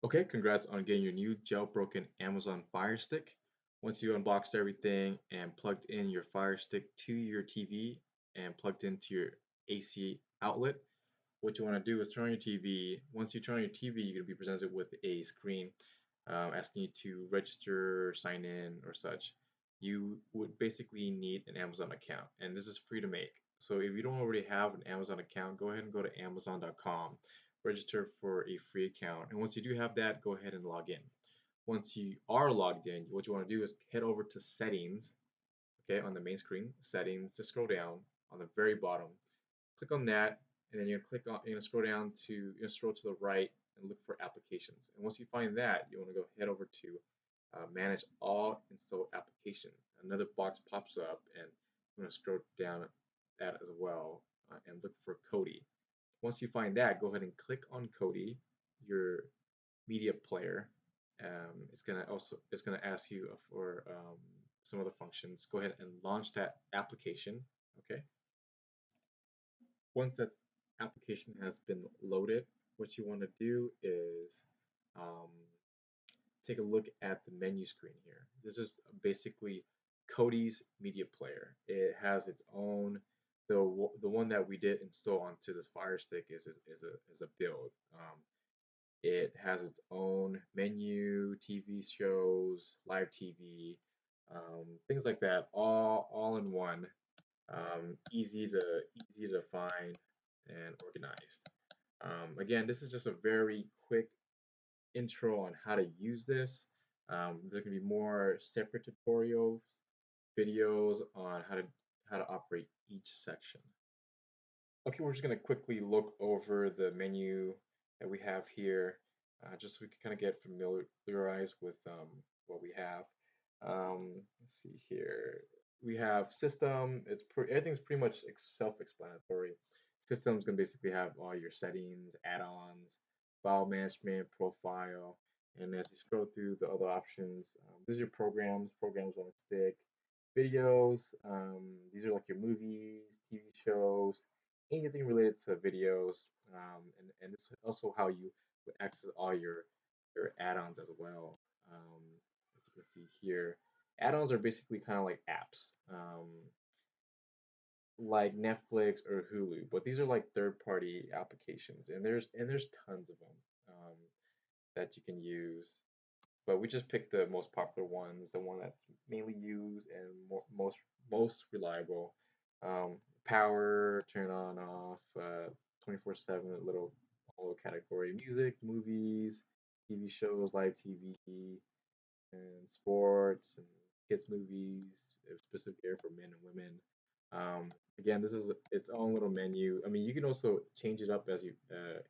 Okay, congrats on getting your new jailbroken Amazon Fire Stick. Once you unboxed everything and plugged in your Fire Stick to your TV and plugged into your AC outlet, what you want to do is turn on your TV. Once you turn on your TV, you're going to be presented with a screen asking you to register, sign in, or such. You would basically need an Amazon account, and this is free to make. So if you don't already have an Amazon account, go ahead and go to Amazon.com, register for a free account, and once you do have that, go ahead and log in. Once you are logged in, what you want to do is head over to Settings, okay, on the main screen, Settings, just scroll down on the very bottom, click on that, and then you're gonna scroll down to scroll to the right and look for applications. And once you find that, you want to go head over to manage all installed applications. Another box pops up, and I'm gonna scroll down that as well and look for Kodi. Once you find that, go ahead and click on Kodi, your media player. It's gonna ask you for some other functions. Go ahead and launch that application. Okay. Once that application has been loaded, what you want to do is um, take a look at the menu screen here. This is basically Cody's media player. It has its own. The one that we did install onto this Fire Stick is a build. It has its own menu, TV shows, live TV, things like that, all in one. Easy to find and organized. Again, this is just a very quick intro on how to use this. There's gonna be more separate tutorials, videos on how to operate each section. Okay, we're just gonna quickly look over the menu that we have here, just so we can kind of get familiarized with what we have. Let's see here. We have system. Everything's pretty much self-explanatory. System's gonna basically have all your settings, add-ons, file management, profile, and as you scroll through the other options, these are your programs on a stick, videos. These are like your movies, TV shows, anything related to videos, and this is also how you would access all your add-ons as well. As you can see here, add-ons are basically kind of like apps, like Netflix or Hulu, but these are like third-party applications, and there's tons of them that you can use. But we just picked the most popular ones, the one that's mainly used and most reliable. Power, turn on, off, 24/7, little category: music, movies, TV shows, live TV, and sports and kids movies, a specific area for men and women. Again, this is its own little menu. I mean, you can also change it up as you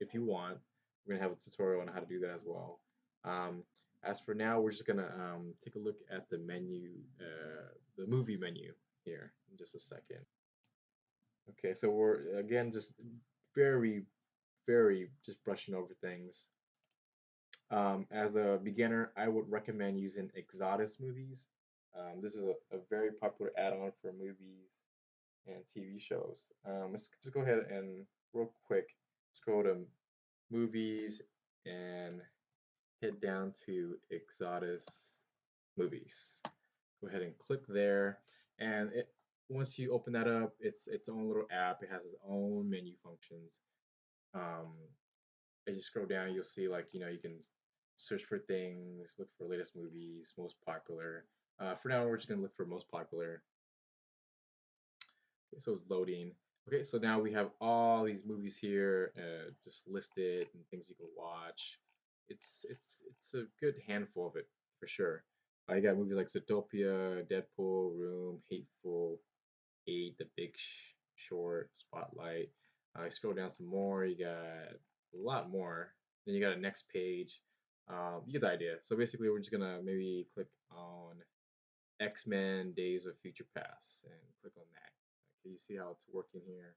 if you want. We're gonna have a tutorial on how to do that as well. Um, as for now, we're just gonna take a look at the menu, the movie menu here in just a second. Okay, so we're again just very, very just brushing over things. As a beginner, I would recommend using Exodus movies. This is a very popular add-on for movies and TV shows. Let's just go ahead and real quick scroll to movies and head down to Exodus movies. Go ahead and click there, and once you open that up, it's its own little app. It has its own menu functions. Um, as you scroll down, you'll see like you can search for things, look for latest movies, most popular. For now, we're just gonna look for most popular. Okay, so it's loading. Okay, so now we have all these movies here, just listed and things you can watch. It's a good handful of it for sure. I got movies like Zootopia, Deadpool, Room, Hateful Eight, The Big Short, Spotlight. I scroll down some more. You got a lot more. Then you got a next page. You get the idea. So basically, we're just gonna maybe click on X-Men: Days of Future Past and click on that. Okay, you see how it's working here.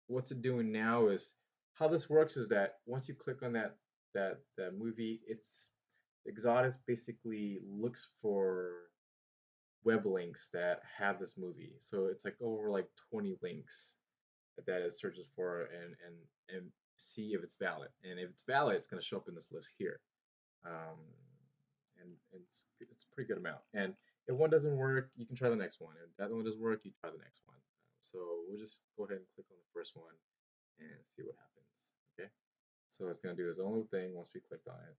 What's it doing now is how this works is that once you click on that movie, it's Exodus basically looks for web links that have this movie. So it's like over like 20 links that it searches for and see if it's valid. And if it's valid, it's going to show up in this list here. Um, and it's a pretty good amount. And if one doesn't work, you can try the next one. If the other one doesn't work, you try the next one. So we'll just go ahead and click on the first one and see what happens. Okay. So it's going to do its own little thing once we clicked on it.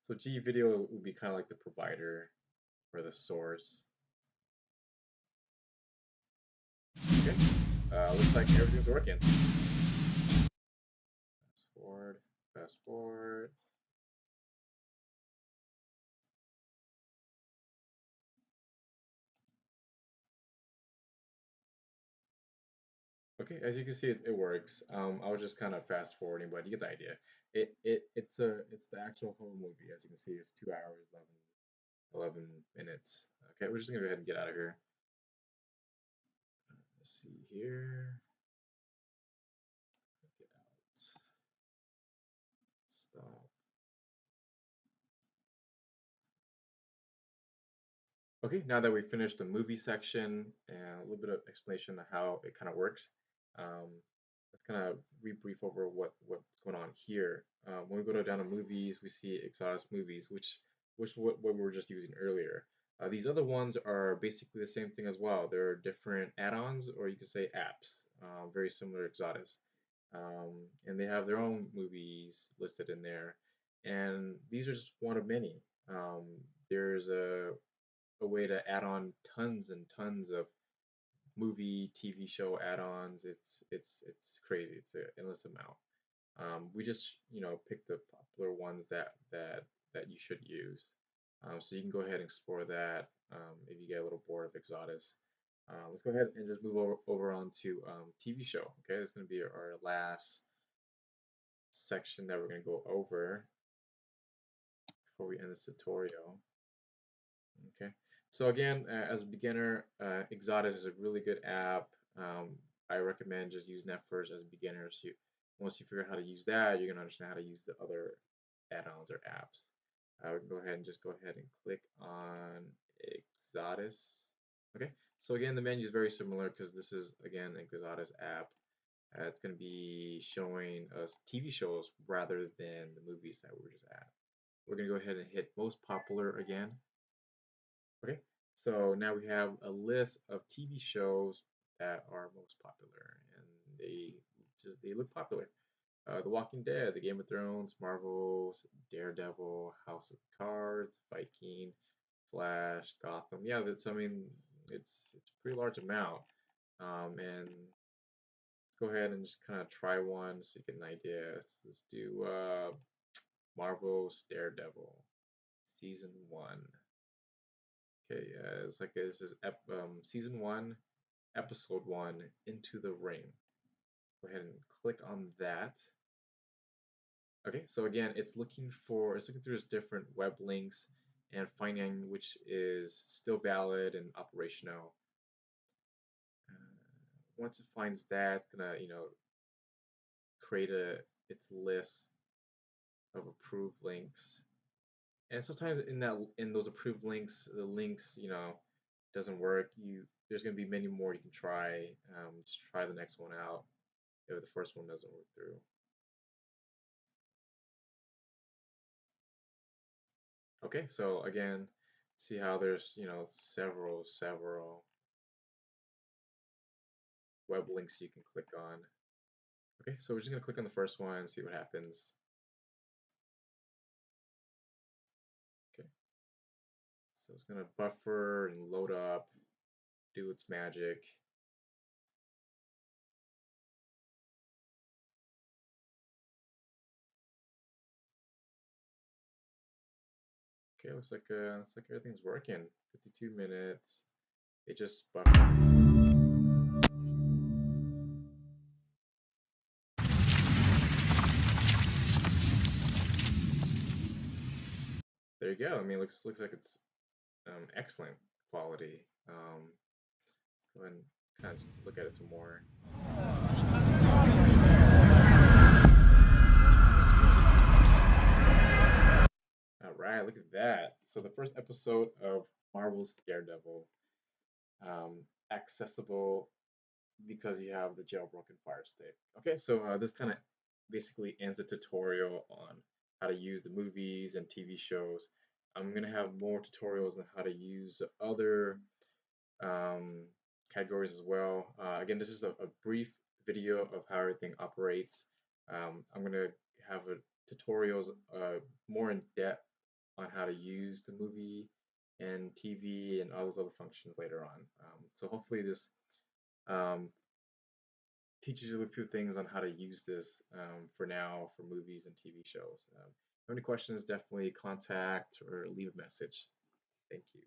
So G Video would be kind of like the provider or the source. Okay. Looks like everything's working. Fast forward. Fast forward. Okay, as you can see, it works. I was just kind of fast forwarding, but you get the idea. It's the actual whole movie. As you can see, it's 2 hours, 11 minutes. Okay, we're just gonna go ahead and get out of here. Let's see here. Get out. Stop. Okay, now that we finished the movie section and a little bit of explanation of how it kind of works, um, let's kind of rebrief over what's going on here. When we go down to movies, we see Exodus movies, which what we were just using earlier. These other ones are basically the same thing as well. They're different add-ons, or you could say apps, very similar to Exodus, and they have their own movies listed in there. And these are just one of many. Um, there's a way to add on tons and tons of movie, TV show add-ons. It's crazy. It's an endless amount. We just pick the popular ones that you should use. So you can go ahead and explore that if you get a little bored of Exodus. Let's go ahead and just move over on to TV show. Okay, this is going to be our last section that we're going to go over before we end this tutorial. Okay, so again, as a beginner, Exodus is a really good app. I recommend just using that first as a beginner. So once you figure out how to use that, you're gonna understand how to use the other add-ons or apps. We can go ahead and click on Exodus. Okay, so again, the menu is very similar because this is again an Exodus app. It's going to be showing us TV shows rather than the movies that we were just at. We're going to go ahead and hit most popular again. Okay, so now we have a list of TV shows that are most popular, and they look popular. The Walking Dead, The Game of Thrones, Marvel's, Daredevil, House of Cards, Viking, Flash, Gotham. Yeah, that's it's a pretty large amount. And go ahead and just kind of try one so you get an idea. Let's do Marvel's Daredevil season 1. Okay, it's like this is season 1, episode 1, Into the Ring. Go ahead and click on that. Okay, so again, it's looking through its different web links and finding which is still valid and operational. Once it finds that, it's gonna create its list of approved links. And sometimes in those approved links, the links doesn't work. There's gonna be many more you can try. Just try the next one out if the first one doesn't work through. Okay, so again, see how there's several web links you can click on. Okay, so we're just gonna click on the first one and see what happens. Okay, so it's gonna buffer and load up, do its magic. Okay, looks like everything's working. 52 minutes. It just buffered. There you go. I mean, looks like it's excellent quality. Let's go ahead and kind of just look at it some more. All right, look at that. So the first episode of Marvel's Daredevil, accessible because you have the jailbroken Fire Stick. Okay, so this kind of basically ends the tutorial on how to use the movies and TV shows. I'm gonna have more tutorials on how to use other um, categories as well. Again, this is a brief video of how everything operates. I'm gonna have tutorials more in depth on how to use the movie and TV and all those other functions later on. So hopefully this um, teaches you a few things on how to use this for now for movies and TV shows. If you have any questions, definitely contact or leave a message. Thank you.